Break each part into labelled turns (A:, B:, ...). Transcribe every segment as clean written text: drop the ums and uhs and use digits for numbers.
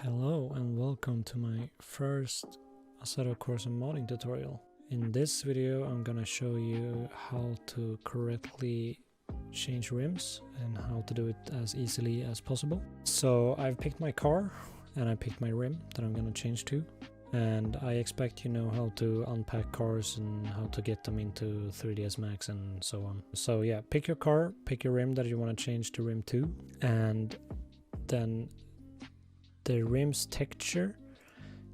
A: Hello and welcome to my first Assetto Corsa modding tutorial. In this video I'm gonna show you how to correctly change rims and how to do it as easily as possible. So I've picked my car and I picked my rim that I'm gonna change to, and I expect you know how to unpack cars and how to get them into 3dsmax and so on. So yeah, pick your car, pick your rim that you want to change to rim 2, and then the rim's texture,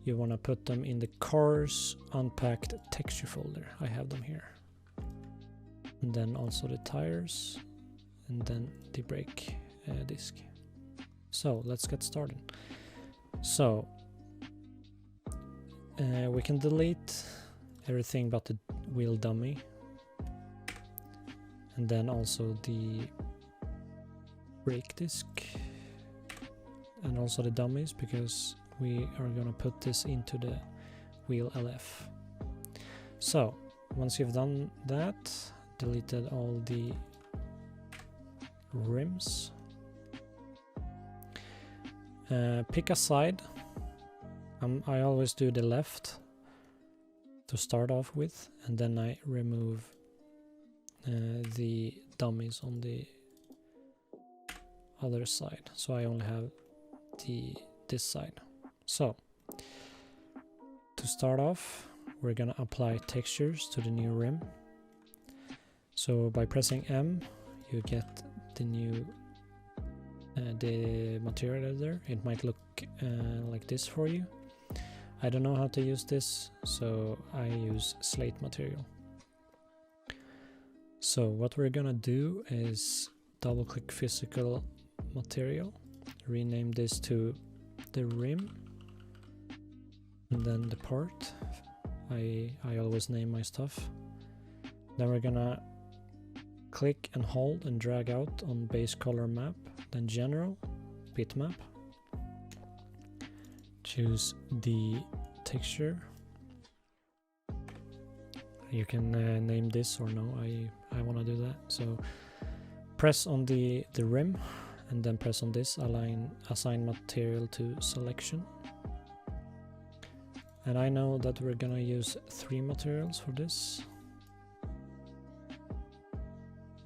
A: you want to put them in the car's unpacked texture folder. I have them here. And then also the tires, and then the brake disc. So let's get started. So we can delete everything but the wheel dummy, and then also the brake disc, and also the dummies, because we are gonna put this into the wheel LF. So once you've done that, deleted all the rims, pick a side. I always do the left to start off with, and then I remove the dummies on the other side, so I only have this side. So to start off, we're gonna apply textures to the new rim. So by pressing M, you get the new the material editor. It might look like this for you. I don't know how to use this, so I use slate material. So what we're gonna do is double click physical material, rename this to the rim, and then the part. I always name my stuff. Then we're gonna click and hold and drag out on base color map, then general, bitmap. Choose the texture. You can name this or no, I want to do that. So press on the rim, and then press on this, assign material to selection. And I know that we're gonna use 3 materials for this.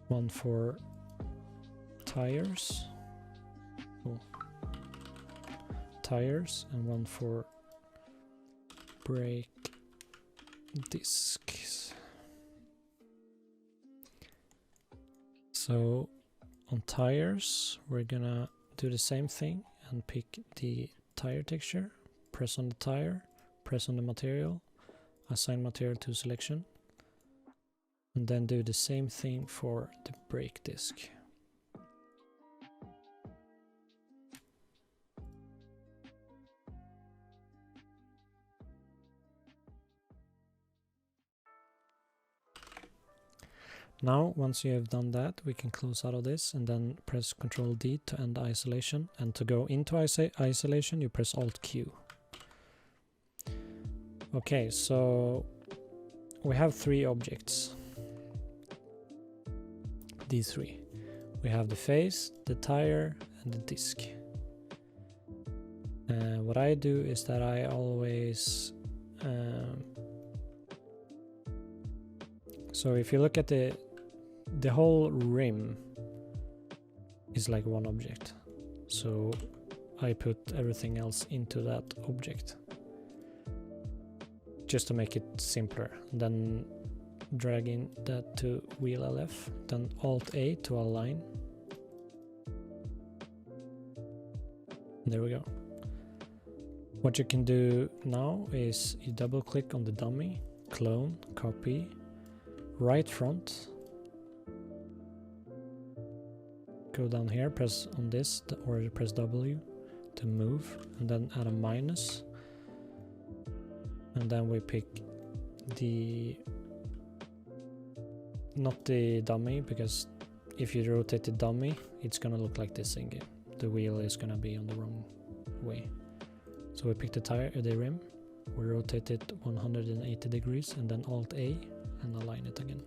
A: One for tires, and one for brake discs. So on tires, we're gonna do the same thing and pick the tire texture, press on the tire, press on the material, assign material to selection, and then do the same thing for the brake disc. Now, once you have done that, we can close out of this and then press Ctrl D to end isolation. And to go into isolation, you press Alt Q. Okay, so we have 3 objects. These 3. We have the face, the tire, and the disc. What I do is that I always... so if you look at the whole rim is like one object. So I put everything else into that object, just to make it simpler. Then drag in that to wheel LF, then Alt A to align. There we go. What you can do now is you double click on the dummy, clone, copy, right front, go down here, press on this or press W to move, and then add a minus, and then we pick not the dummy, because if you rotate the dummy, it's gonna look like this in game. The wheel is gonna be on the wrong way. So we pick the rim, we rotate it 180 degrees, and then Alt A and align it again.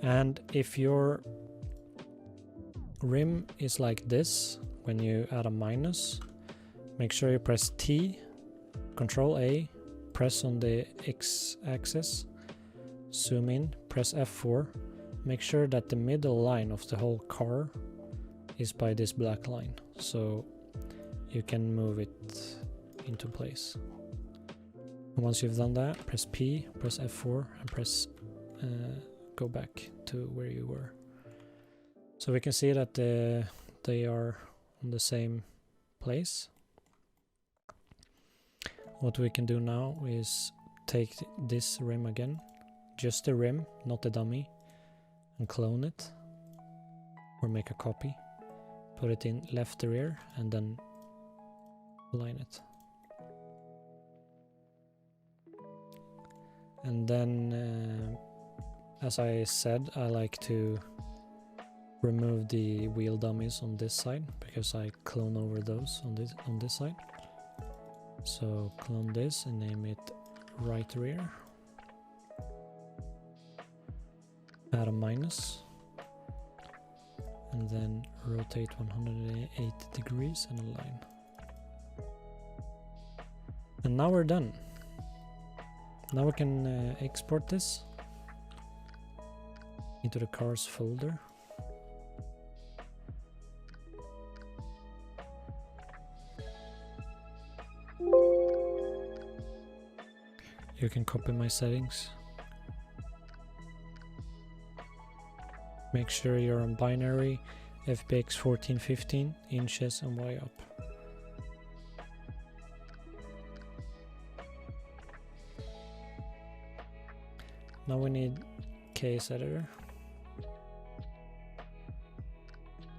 A: And if your rim is like this, when you add a minus, Make sure you press T, Control A, press on the X axis, zoom in, press F4. Make sure that the middle line of the whole car is by this black line, so you can move it into place. And once you've done that, press P, press F4, and press go back to where you were. So we can see that they are on the same place. What we can do now is take this rim again, just the rim, not the dummy, and clone it, or make a copy. Put it in left rear and then align it. And then, as I said, I like to remove the wheel dummies on this side because I clone over those on this side. So clone this and name it right rear. Add a minus. And then rotate 180 degrees and align. And now we're done. Now we can export this into the cars folder. You can copy my settings. Make sure you're on binary, FBX 1415, inches and Y up. Now we need case editor.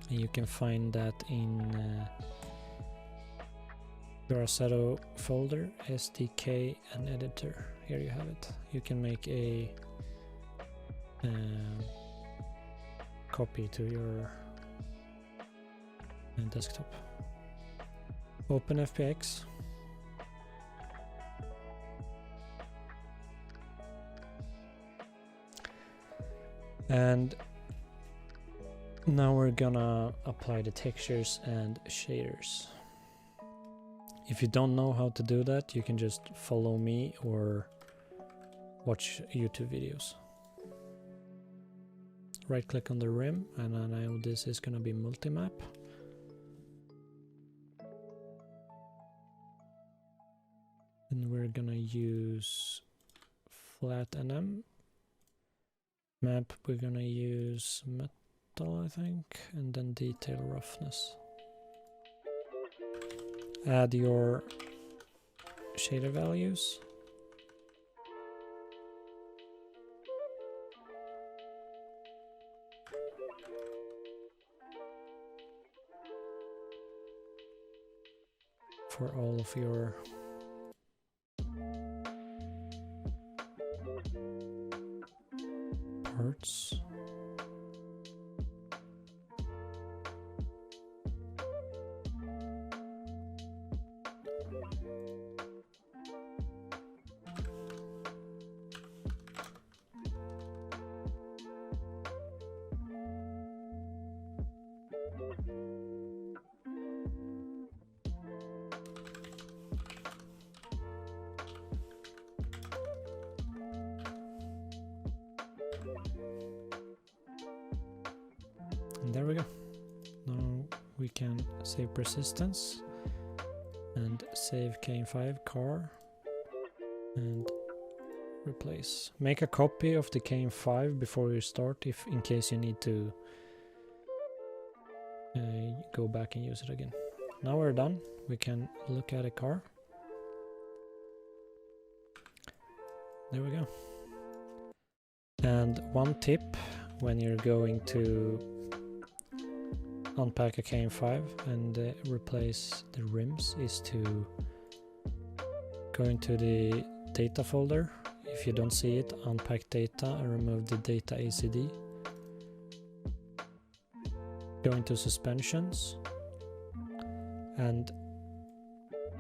A: And you can find that in your Assetto folder, SDK and editor. Here you have it. You can make a copy to your desktop. Open FBX. And now we're gonna apply the textures and shaders. If you don't know how to do that, you can just follow me or watch YouTube videos. Right click on the rim, and I know this is gonna be multi-map. And we're gonna use flat NM. Map, we're gonna use metal, I think, and then detail roughness. Add your shader values. For all of your parts. And there we go. Now we can save persistence and save KM5 car and replace. Make a copy of the KM5 before you start, if in case you need to go back and use it again. Now we're done. We can look at a car. There we go. And one tip when you're going to unpack a KM5 and replace the rims is to go into the data folder. If you don't see it, unpack data and remove the data ACD. Go into suspensions and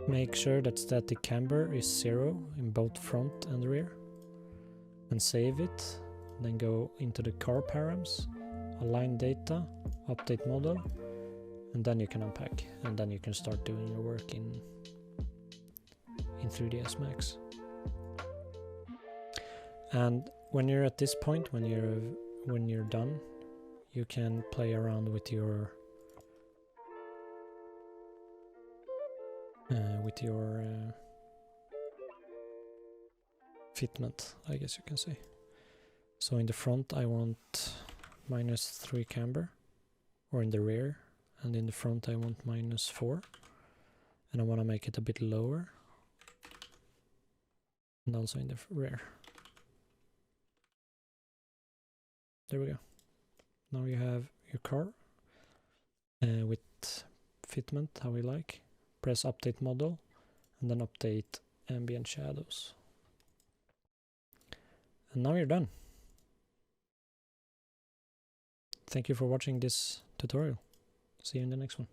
A: make sure that static camber is 0 in both front and rear, and save it. Then go into the car params, align data, update model, and then you can unpack, and then you can start doing your work in 3dsmax. And when you're at this point, when you're done, you can play around with your fitment, I guess you can say. So in the front I want -3 camber, or in the rear, and in the front I want -4, and I want to make it a bit lower, and also in the rear. There we go. Now you have your car with fitment how we like. Press update model and then update ambient shadows. And now you're done. Thank you for watching this tutorial. See you in the next one.